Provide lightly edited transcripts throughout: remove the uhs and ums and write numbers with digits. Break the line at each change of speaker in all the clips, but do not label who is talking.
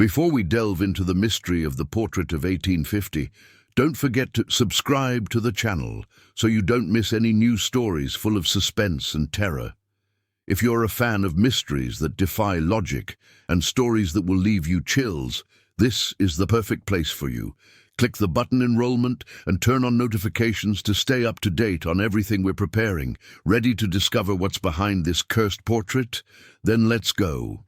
Before we delve into the mystery of the portrait of 1850, don't forget to subscribe to the channel so you don't miss any new stories full of suspense and terror. If you're a fan of mysteries that defy logic and stories that will leave you chills, this is the perfect place for you. Click the button enrollment and turn on notifications to stay up to date on everything we're preparing. Ready to discover what's behind this cursed portrait? Then let's go.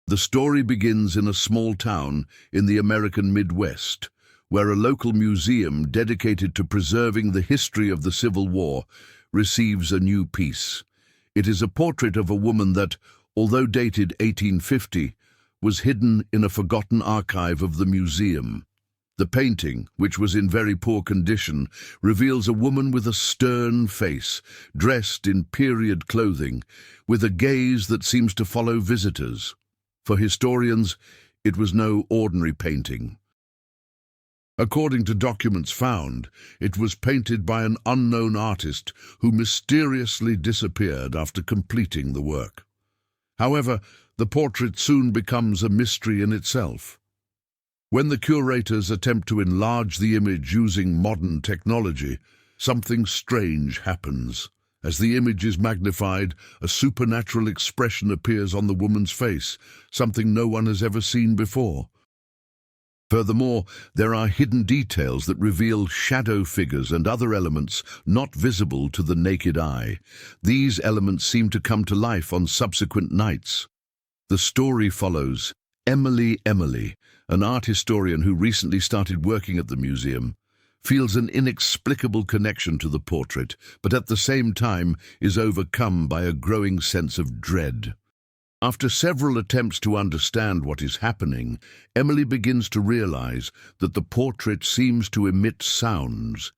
The story begins in a small town in the American Midwest, where a local museum dedicated to preserving the history of the Civil War receives a new piece. It is a portrait of a woman that, although dated 1850, was hidden in a forgotten archive of the museum. The painting, which was in very poor condition, reveals a woman with a stern face, dressed in period clothing, with a gaze that seems to follow visitors. For historians, it was no ordinary painting. According to documents found, it was painted by an unknown artist who mysteriously disappeared after completing the work. However, the portrait soon becomes a mystery in itself. When the curators attempt to enlarge the image using modern technology, something strange happens. As the image is magnified, a supernatural expression appears on the woman's face, something no one has ever seen before. Furthermore, there are hidden details that reveal shadow figures and other elements not visible to the naked eye. These elements seem to come to life on subsequent nights. The story follows Emily, an art historian who recently started working at the museum, feels an inexplicable connection to the portrait, but at the same time is overcome by a growing sense of dread. After several attempts to understand what is happening, Emily begins to realize that the portrait seems to emit sounds,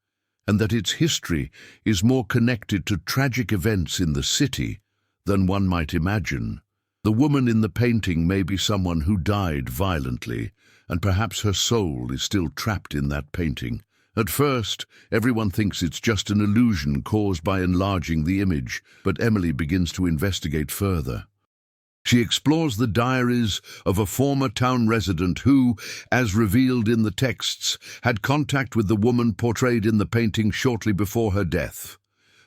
and that its history is more connected to tragic events in the city than one might imagine. The woman in the painting may be someone who died violently, and perhaps her soul is still trapped in that painting. At first, everyone thinks it's just an illusion caused by enlarging the image, but Emily begins to investigate further. She explores the diaries of a former town resident who, as revealed in the texts, had contact with the woman portrayed in the painting shortly before her death.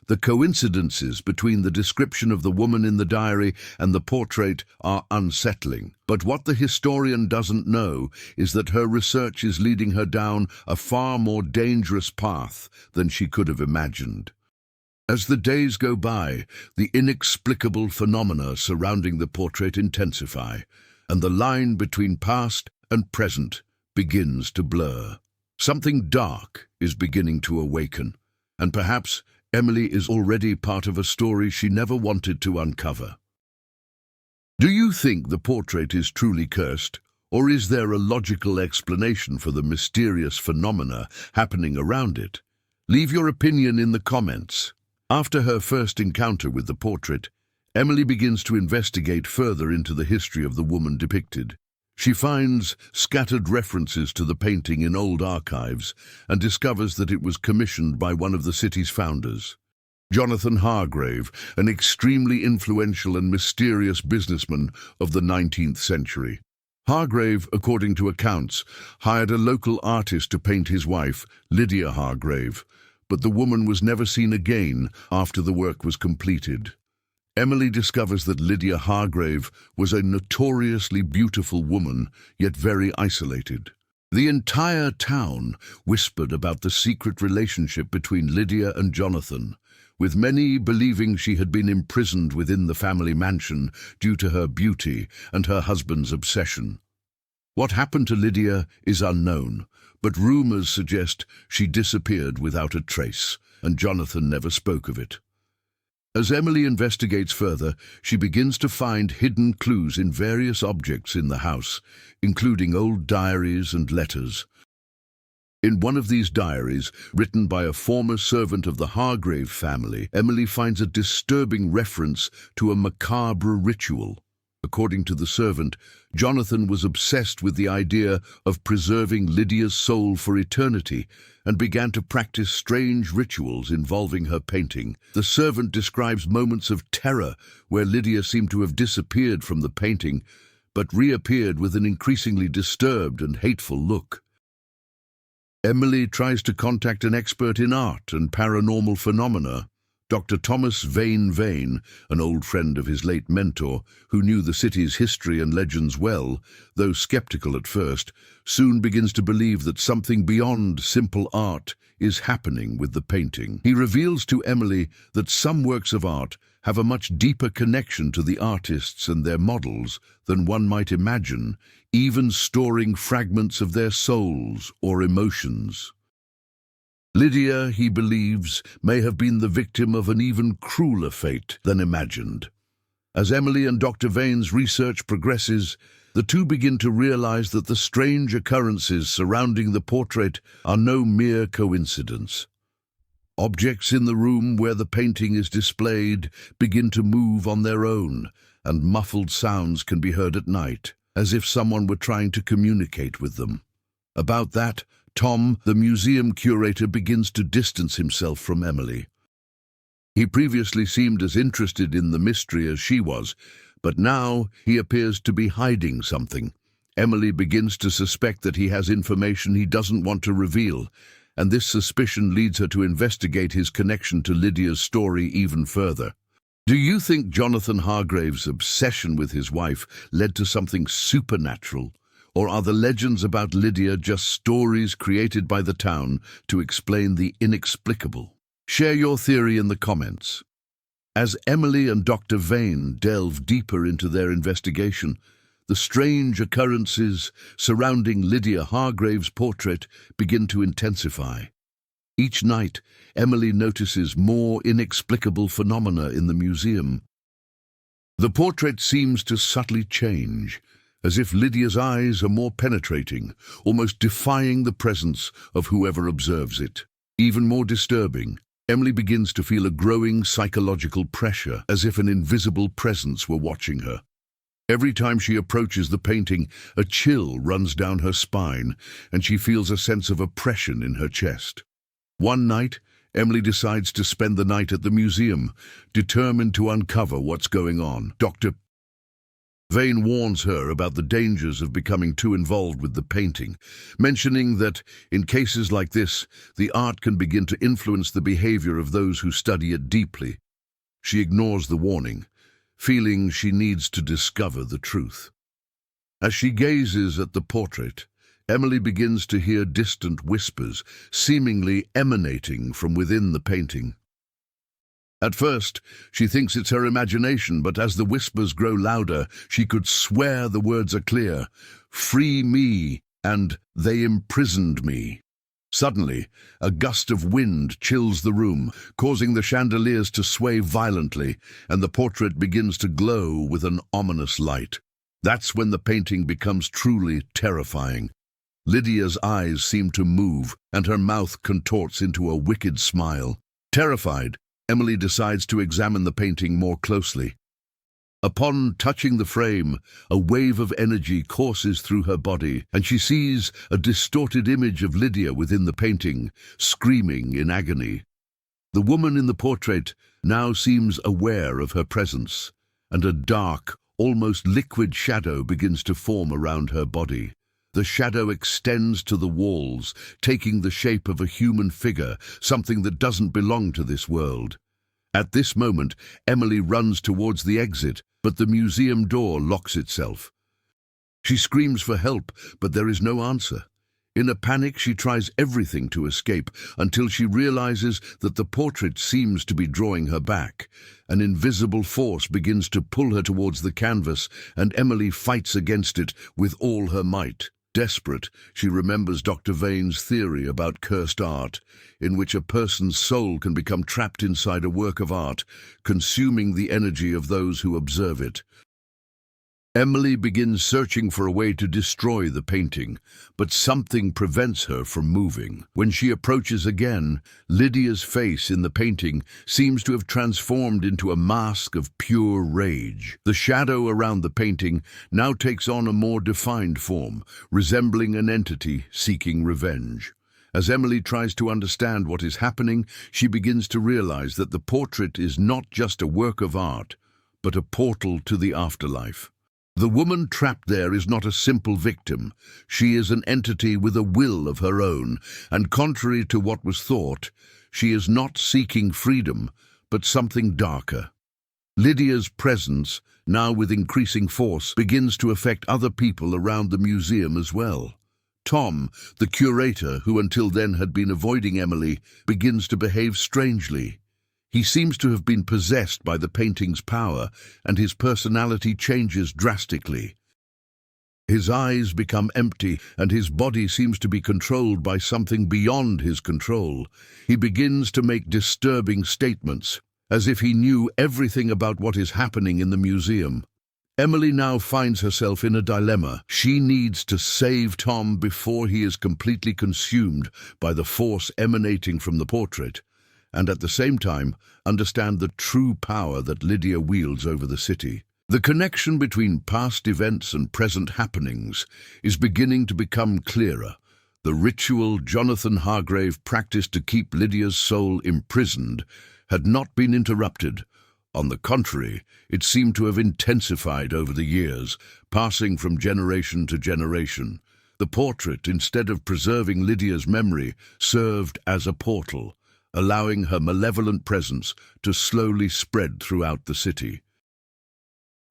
The coincidences between the description of the woman in the diary and the portrait are unsettling. But what the historian doesn't know is that her research is leading her down a far more dangerous path than she could have imagined. As the days go by, the inexplicable phenomena surrounding the portrait intensify, and the line between past and present begins to blur. Something dark is beginning to awaken, and perhaps Emily is already part of a story she never wanted to uncover. Do you think the portrait is truly cursed, or is there a logical explanation for the mysterious phenomena happening around it? Leave your opinion in the comments. After her first encounter with the portrait, Emily begins to investigate further into the history of the woman depicted. She finds scattered references to the painting in old archives and discovers that it was commissioned by one of the city's founders, Jonathan Hargrave, an extremely influential and mysterious businessman of the 19th century. Hargrave, according to accounts, hired a local artist to paint his wife, Lydia Hargrave, but the woman was never seen again after the work was completed. Emily discovers that Lydia Hargrave was a notoriously beautiful woman, yet very isolated. The entire town whispered about the secret relationship between Lydia and Jonathan, with many believing she had been imprisoned within the family mansion due to her beauty and her husband's obsession. What happened to Lydia is unknown, but rumors suggest she disappeared without a trace, and Jonathan never spoke of it. As Emily investigates further, she begins to find hidden clues in various objects in the house, including old diaries and letters. In one of these diaries, written by a former servant of the Hargrave family, Emily finds a disturbing reference to a macabre ritual. According to the servant, Jonathan was obsessed with the idea of preserving Lydia's soul for eternity and began to practice strange rituals involving her painting. The servant describes moments of terror where Lydia seemed to have disappeared from the painting, but reappeared with an increasingly disturbed and hateful look. Emily tries to contact an expert in art and paranormal phenomena, Dr. Thomas Vane, an old friend of his late mentor, who knew the city's history and legends well, though skeptical at first, soon begins to believe that something beyond simple art is happening with the painting. He reveals to Emily that some works of art have a much deeper connection to the artists and their models than one might imagine, even storing fragments of their souls or emotions. Lydia, he believes, may have been the victim of an even crueler fate than imagined. As Emily and Dr. Vane's research progresses, the two begin to realize that the strange occurrences surrounding the portrait are no mere coincidence. Objects in the room where the painting is displayed begin to move on their own, and muffled sounds can be heard at night, as if someone were trying to communicate with them. About that, Tom, the museum curator, begins to distance himself from Emily. He previously seemed as interested in the mystery as she was, but now he appears to be hiding something. Emily begins to suspect that he has information he doesn't want to reveal, and this suspicion leads her to investigate his connection to Lydia's story even further. Do you think Jonathan Hargrave's obsession with his wife led to something supernatural? Or are the legends about Lydia just stories created by the town to explain the inexplicable? Share your theory in the comments. As Emily and Dr. Vane delve deeper into their investigation, the strange occurrences surrounding Lydia Hargrave's portrait begin to intensify. Each night, Emily notices more inexplicable phenomena in the museum. The portrait seems to subtly change, as if Lydia's eyes are more penetrating, almost defying the presence of whoever observes it. Even more disturbing, Emily begins to feel a growing psychological pressure, as if an invisible presence were watching her. Every time she approaches the painting, a chill runs down her spine, and she feels a sense of oppression in her chest. One night, Emily decides to spend the night at the museum, determined to uncover what's going on. Dr. Vane warns her about the dangers of becoming too involved with the painting, mentioning that, in cases like this, the art can begin to influence the behavior of those who study it deeply. She ignores the warning, feeling she needs to discover the truth. As she gazes at the portrait, Emily begins to hear distant whispers, seemingly emanating from within the painting. At first, she thinks it's her imagination, but as the whispers grow louder, she could swear the words are clear: "Free me," and "They imprisoned me." Suddenly, a gust of wind chills the room, causing the chandeliers to sway violently, and the portrait begins to glow with an ominous light. That's when the painting becomes truly terrifying. Lydia's eyes seem to move, and her mouth contorts into a wicked smile. Terrified, Emily decides to examine the painting more closely. Upon touching the frame, a wave of energy courses through her body, and she sees a distorted image of Lydia within the painting, screaming in agony. The woman in the portrait now seems aware of her presence, and a dark, almost liquid shadow begins to form around her body. The shadow extends to the walls, taking the shape of a human figure, something that doesn't belong to this world. At this moment, Emily runs towards the exit, but the museum door locks itself. She screams for help, but there is no answer. In a panic, she tries everything to escape until she realizes that the portrait seems to be drawing her back. An invisible force begins to pull her towards the canvas, and Emily fights against it with all her might. Desperate, she remembers Dr. Vane's theory about cursed art, in which a person's soul can become trapped inside a work of art, consuming the energy of those who observe it. Emily begins searching for a way to destroy the painting, but something prevents her from moving. When she approaches again, Lydia's face in the painting seems to have transformed into a mask of pure rage. The shadow around the painting now takes on a more defined form, resembling an entity seeking revenge. As Emily tries to understand what is happening, she begins to realize that the portrait is not just a work of art, but a portal to the afterlife. The woman trapped there is not a simple victim. She is an entity with a will of her own, and contrary to what was thought, she is not seeking freedom, but something darker. Lydia's presence, now with increasing force, begins to affect other people around the museum as well. Tom, the curator, who until then had been avoiding Emily, begins to behave strangely. He seems to have been possessed by the painting's power, and his personality changes drastically. His eyes become empty, and his body seems to be controlled by something beyond his control. He begins to make disturbing statements, as if he knew everything about what is happening in the museum. Emily now finds herself in a dilemma. She needs to save Tom before he is completely consumed by the force emanating from the portrait, and at the same time understand the true power that Lydia wields over the city. The connection between past events and present happenings is beginning to become clearer. The ritual Jonathan Hargrave practiced to keep Lydia's soul imprisoned had not been interrupted. On the contrary, it seemed to have intensified over the years, passing from generation to generation. The portrait, instead of preserving Lydia's memory, served as a portal, allowing her malevolent presence to slowly spread throughout the city.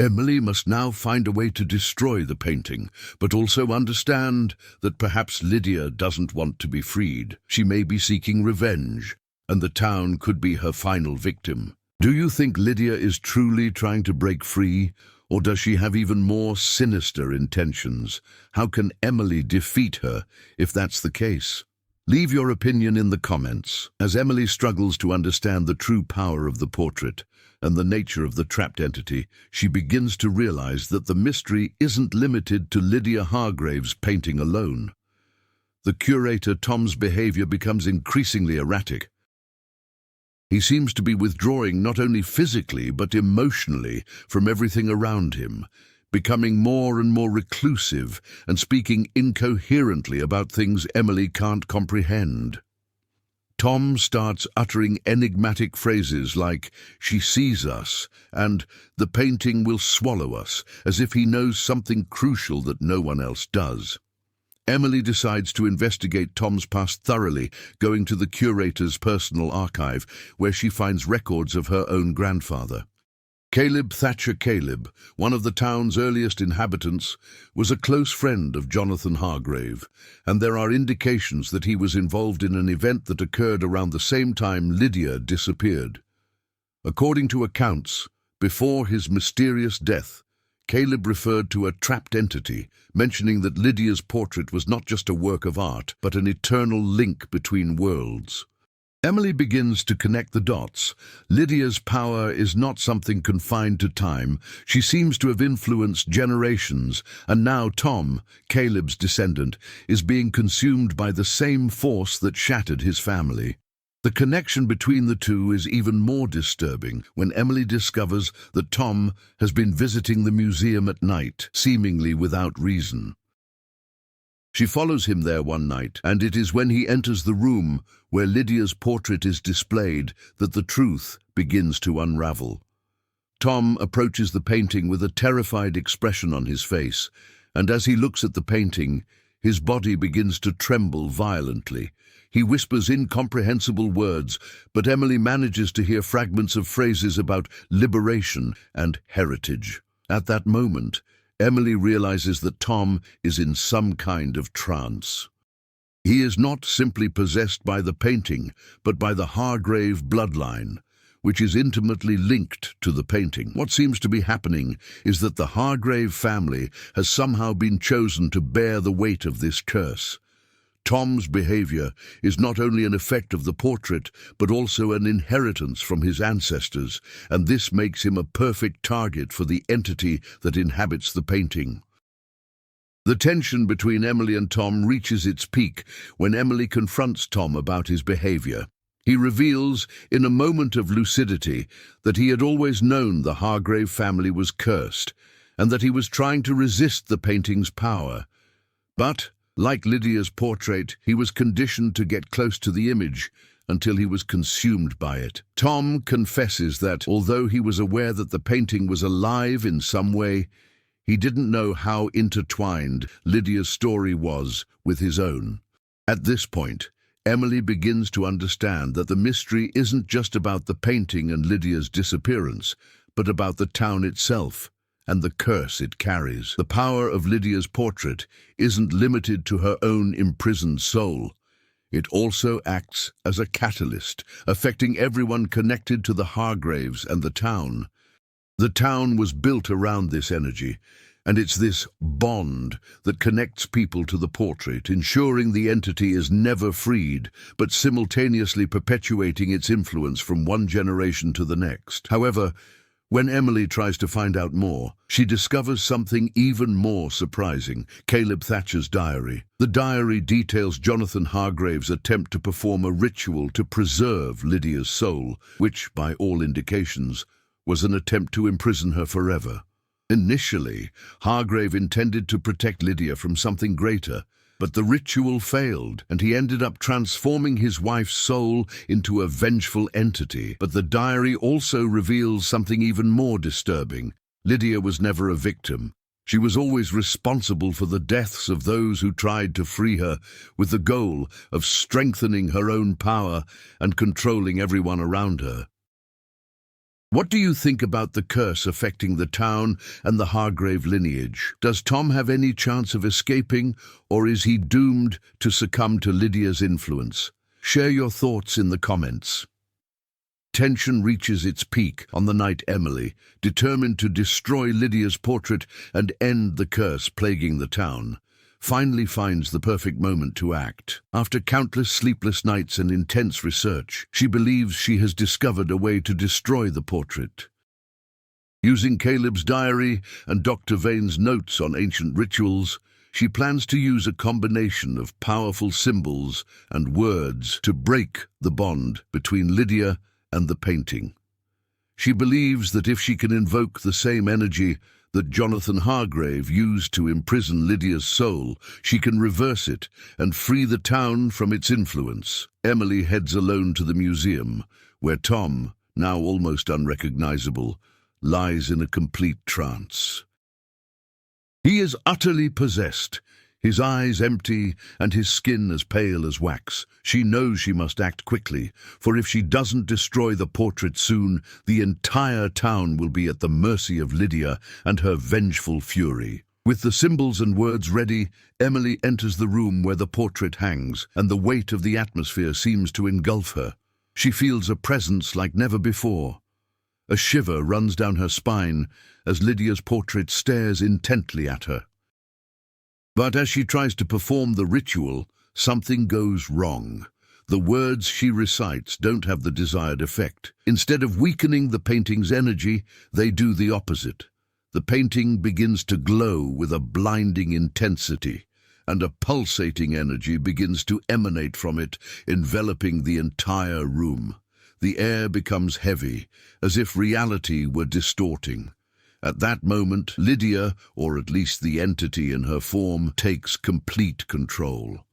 Emily must now find a way to destroy the painting, but also understand that perhaps Lydia doesn't want to be freed. She may be seeking revenge, and the town could be her final victim. Do you think Lydia is truly trying to break free, or does she have even more sinister intentions? How can Emily defeat her if that's the case? Leave your opinion in the comments. As Emily struggles to understand the true power of the portrait and the nature of the trapped entity, she begins to realize that the mystery isn't limited to Lydia Hargrave's painting alone. The curator Tom's behavior becomes increasingly erratic. He seems to be withdrawing not only physically but emotionally from everything around him, becoming more and more reclusive and speaking incoherently about things Emily can't comprehend. Tom starts uttering enigmatic phrases like, "She sees us," and "the painting will swallow us," as if he knows something crucial that no one else does. Emily decides to investigate Tom's past thoroughly, going to the curator's personal archive, where she finds records of her own grandfather. Caleb Thatcher Caleb, one of the town's earliest inhabitants, was a close friend of Jonathan Hargrave, and there are indications that he was involved in an event that occurred around the same time Lydia disappeared. According to accounts, before his mysterious death, Caleb referred to a trapped entity, mentioning that Lydia's portrait was not just a work of art, but an eternal link between worlds. Emily begins to connect the dots. Lydia's power is not something confined to time. She seems to have influenced generations, and now Tom, Caleb's descendant, is being consumed by the same force that shattered his family. The connection between the two is even more disturbing when Emily discovers that Tom has been visiting the museum at night, seemingly without reason. She follows him there one night, and it is when he enters the room where Lydia's portrait is displayed that the truth begins to unravel. Tom approaches the painting with a terrified expression on his face, and as he looks at the painting, his body begins to tremble violently. He whispers incomprehensible words, but Emily manages to hear fragments of phrases about liberation and heritage. At that moment, Emily realizes that Tom is in some kind of trance. He is not simply possessed by the painting, but by the Hargrave bloodline, which is intimately linked to the painting. What seems to be happening is that the Hargrave family has somehow been chosen to bear the weight of this curse. Tom's behavior is not only an effect of the portrait, but also an inheritance from his ancestors, and this makes him a perfect target for the entity that inhabits the painting. The tension between Emily and Tom reaches its peak when Emily confronts Tom about his behavior. He reveals, in a moment of lucidity, that he had always known the Hargrave family was cursed, and that he was trying to resist the painting's power. But, like Lydia's portrait, he was conditioned to get close to the image until he was consumed by it. Tom confesses that, although he was aware that the painting was alive in some way, He didn't know how intertwined Lydia's story was with his own. At this point, Emily begins to understand that the mystery isn't just about the painting and Lydia's disappearance, but about the town itself and the curse it carries. The power of Lydia's portrait isn't limited to her own imprisoned soul. It also acts as a catalyst, affecting everyone connected to the Hargraves and the town. The town was built around this energy, and it's this bond that connects people to the portrait, ensuring the entity is never freed, but simultaneously perpetuating its influence from one generation to the next. However, when Emily tries to find out more, she discovers something even more surprising: Caleb Thatcher's diary. The diary details Jonathan Hargrave's attempt to perform a ritual to preserve Lydia's soul, which, by all indications, was an attempt to imprison her forever. Initially, Hargrave intended to protect Lydia from something greater, but the ritual failed, and he ended up transforming his wife's soul into a vengeful entity. But the diary also reveals something even more disturbing. Lydia was never a victim. She was always responsible for the deaths of those who tried to free her, with the goal of strengthening her own power and controlling everyone around her. What do you think about the curse affecting the town and the Hargrave lineage? Does Tom have any chance of escaping, or is he doomed to succumb to Lydia's influence? Share your thoughts in the comments. Tension reaches its peak on the night Emily, determined to destroy Lydia's portrait and end the curse plaguing the town, finally finds the perfect moment to act. After countless sleepless nights and intense research, she believes she has discovered a way to destroy the portrait. Using Caleb's diary and Dr. Vane's notes on ancient rituals, she plans to use a combination of powerful symbols and words to break the bond between Lydia and the painting. She believes that if she can invoke the same energy that Jonathan Hargrave used to imprison Lydia's soul, she can reverse it and free the town from its influence. Emily heads alone to the museum, where Tom, now almost unrecognizable, lies in a complete trance. He is utterly possessed, his eyes empty and his skin as pale as wax. She knows she must act quickly, for if she doesn't destroy the portrait soon, the entire town will be at the mercy of Lydia and her vengeful fury. With the symbols and words ready, Emily enters the room where the portrait hangs, and the weight of the atmosphere seems to engulf her. She feels a presence like never before. A shiver runs down her spine as Lydia's portrait stares intently at her. But as she tries to perform the ritual, something goes wrong. The words she recites don't have the desired effect. Instead of weakening the painting's energy, they do the opposite. The painting begins to glow with a blinding intensity, and a pulsating energy begins to emanate from it, enveloping the entire room. The air becomes heavy, as if reality were distorting. At that moment, Lydia, or at least the entity in her form, takes complete control.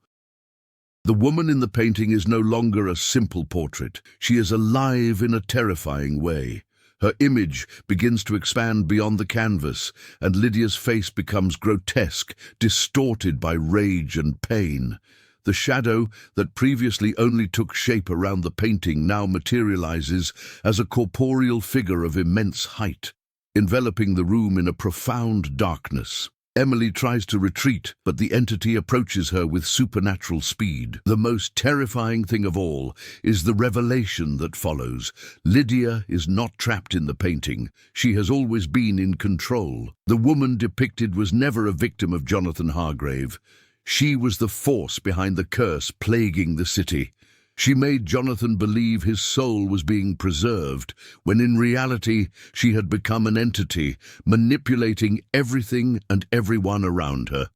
The woman in the painting is no longer a simple portrait. She is alive in a terrifying way. Her image begins to expand beyond the canvas, and Lydia's face becomes grotesque, distorted by rage and pain. The shadow that previously only took shape around the painting now materializes as a corporeal figure of immense height, enveloping the room in a profound darkness. Emily tries to retreat, but the entity approaches her with supernatural speed. The most terrifying thing of all is the revelation that follows. Lydia is not trapped in the painting. She has always been in control. The woman depicted was never a victim of Jonathan Hargrave. She was the force behind the curse plaguing the city. She made Jonathan believe his soul was being preserved, when in reality she had become an entity, manipulating everything and everyone around her.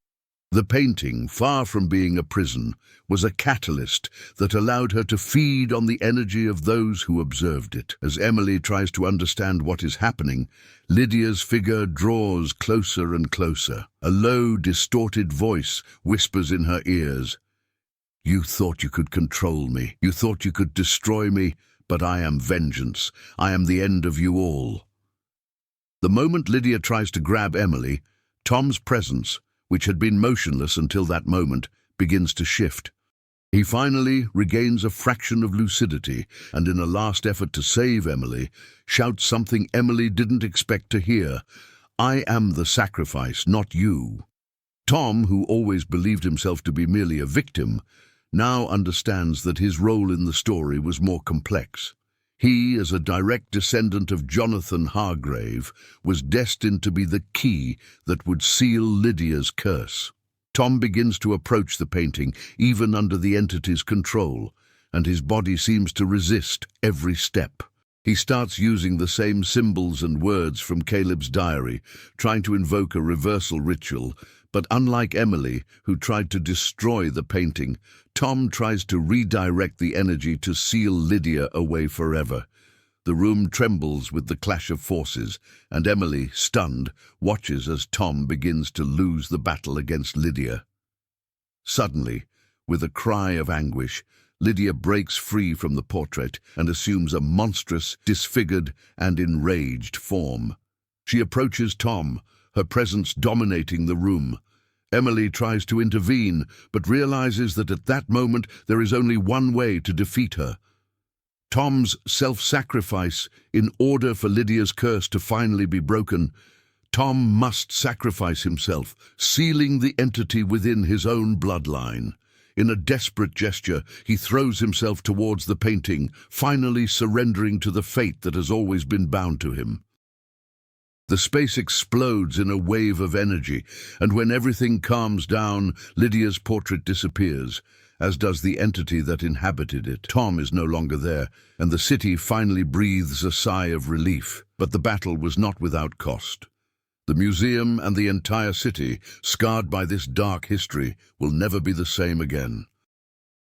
The painting, far from being a prison, was a catalyst that allowed her to feed on the energy of those who observed it. As Emily tries to understand what is happening, Lydia's figure draws closer and closer. A low, distorted voice whispers in her ears, "You thought you could control me. You thought you could destroy me, but I am vengeance. I am the end of you all." The moment Lydia tries to grab Emily, Tom's presence, which had been motionless until that moment, begins to shift. He finally regains a fraction of lucidity and, in a last effort to save Emily, shouts something Emily didn't expect to hear. "I am the sacrifice, not you." Tom, who always believed himself to be merely a victim, now understands that his role in the story was more complex. He, as a direct descendant of Jonathan Hargrave, was destined to be the key that would seal Lydia's curse. Tom begins to approach the painting, even under the entity's control, and his body seems to resist every step. He starts using the same symbols and words from Caleb's diary, trying to invoke a reversal ritual, but unlike Emily, who tried to destroy the painting, Tom tries to redirect the energy to seal Lydia away forever. The room trembles with the clash of forces, and Emily, stunned, watches as Tom begins to lose the battle against Lydia. Suddenly, with a cry of anguish, Lydia breaks free from the portrait and assumes a monstrous, disfigured, and enraged form. She approaches Tom, her presence dominating the room. Emily tries to intervene, but realizes that at that moment there is only one way to defeat her: Tom's self-sacrifice. In order for Lydia's curse to finally be broken, Tom must sacrifice himself, sealing the entity within his own bloodline. In a desperate gesture, he throws himself towards the painting, finally surrendering to the fate that has always been bound to him. The space explodes in a wave of energy, and when everything calms down, Lydia's portrait disappears, as does the entity that inhabited it. Tom is no longer there, and the city finally breathes a sigh of relief. But the battle was not without cost. The museum and the entire city, scarred by this dark history, will never be the same again.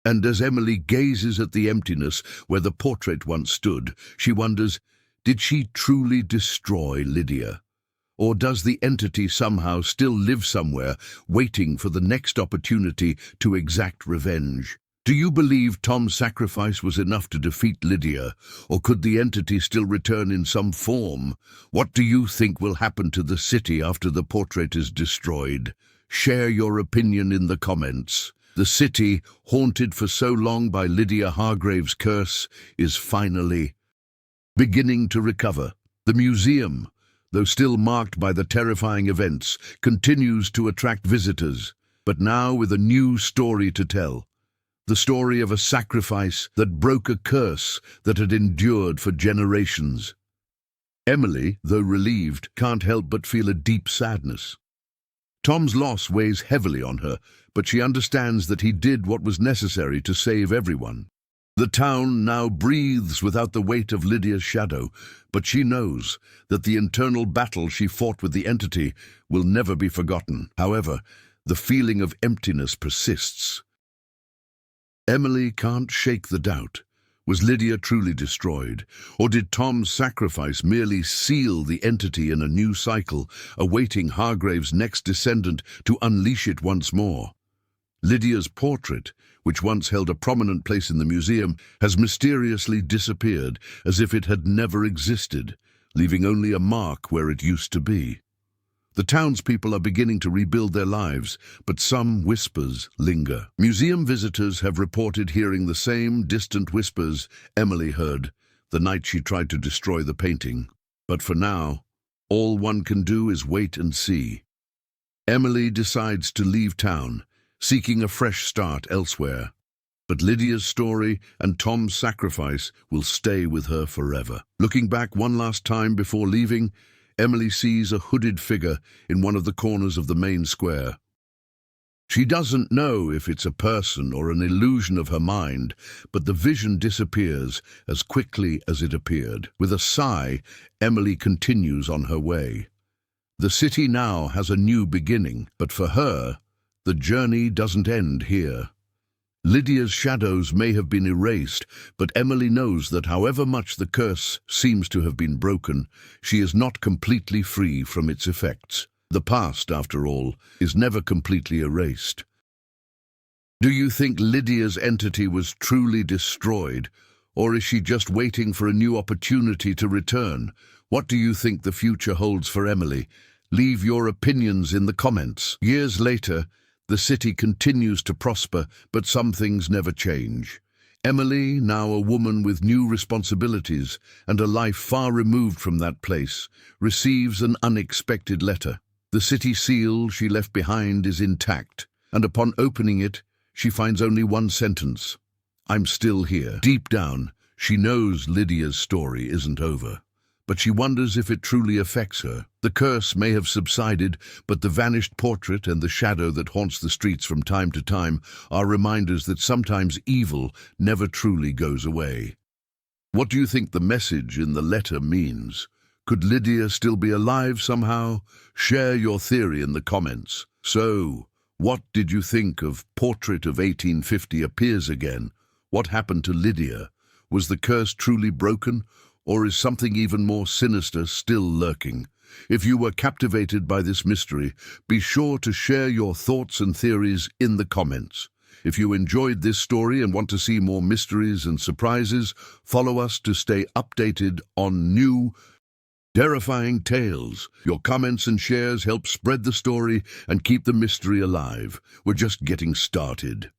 And as Emily gazes at the emptiness where the portrait once stood, she wonders, did she truly destroy Lydia? Or does the entity somehow still live somewhere, waiting for the next opportunity to exact revenge? Do you believe Tom's sacrifice was enough to defeat Lydia, or could the entity still return in some form? What do you think will happen to the city after the portrait is destroyed? Share your opinion in the comments. The city, haunted for so long by Lydia Hargrave's curse, is finally beginning to recover. The museum, though still marked by the terrifying events, continues to attract visitors, but now with a new story to tell. The story of a sacrifice that broke a curse that had endured for generations. Emily, though relieved, can't help but feel a deep sadness. Tom's loss weighs heavily on her, but she understands that he did what was necessary to save everyone. The town now breathes without the weight of Lydia's shadow, but she knows that the internal battle she fought with the entity will never be forgotten. However, the feeling of emptiness persists. Emily can't shake the doubt. Was Lydia truly destroyed, or did Tom's sacrifice merely seal the entity in a new cycle, awaiting Hargrave's next descendant to unleash it once more? Lydia's portrait, which once held a prominent place in the museum, has mysteriously disappeared, as if it had never existed, leaving only a mark where it used to be. The townspeople are beginning to rebuild their lives, but some whispers linger. Museum visitors have reported hearing the same distant whispers Emily heard the night she tried to destroy the painting. But for now, all one can do is wait and see. Emily decides to leave town, seeking a fresh start elsewhere. But Lydia's story and Tom's sacrifice will stay with her forever. Looking back one last time before leaving, Emily sees a hooded figure in one of the corners of the main square. She doesn't know if it's a person or an illusion of her mind, but the vision disappears as quickly as it appeared. With a sigh, Emily continues on her way. The city now has a new beginning, but for her, the journey doesn't end here. Lydia's shadows may have been erased, but Emily knows that however much the curse seems to have been broken, she is not completely free from its effects. The past, after all, is never completely erased. Do you think Lydia's entity was truly destroyed, or is she just waiting for a new opportunity to return? What do you think the future holds for Emily? Leave your opinions in the comments. Years later, the city continues to prosper, but some things never change. Emily, now a woman with new responsibilities and a life far removed from that place, receives an unexpected letter. The city seal she left behind is intact, and upon opening it, she finds only one sentence: "I'm still here." Deep down, she knows Lydia's story isn't over, but she wonders if it truly affects her. The curse may have subsided, but the vanished portrait and the shadow that haunts the streets from time to time are reminders that sometimes evil never truly goes away. What do you think the message in the letter means? Could Lydia still be alive somehow? Share your theory in the comments. So, what did you think of Portrait of 1850 appears again? What happened to Lydia? Was the curse truly broken, or is something even more sinister still lurking? If you were captivated by this mystery, be sure to share your thoughts and theories in the comments. If you enjoyed this story and want to see more mysteries and surprises, follow us to stay updated on new, terrifying tales. Your comments and shares help spread the story and keep the mystery alive. We're just getting started.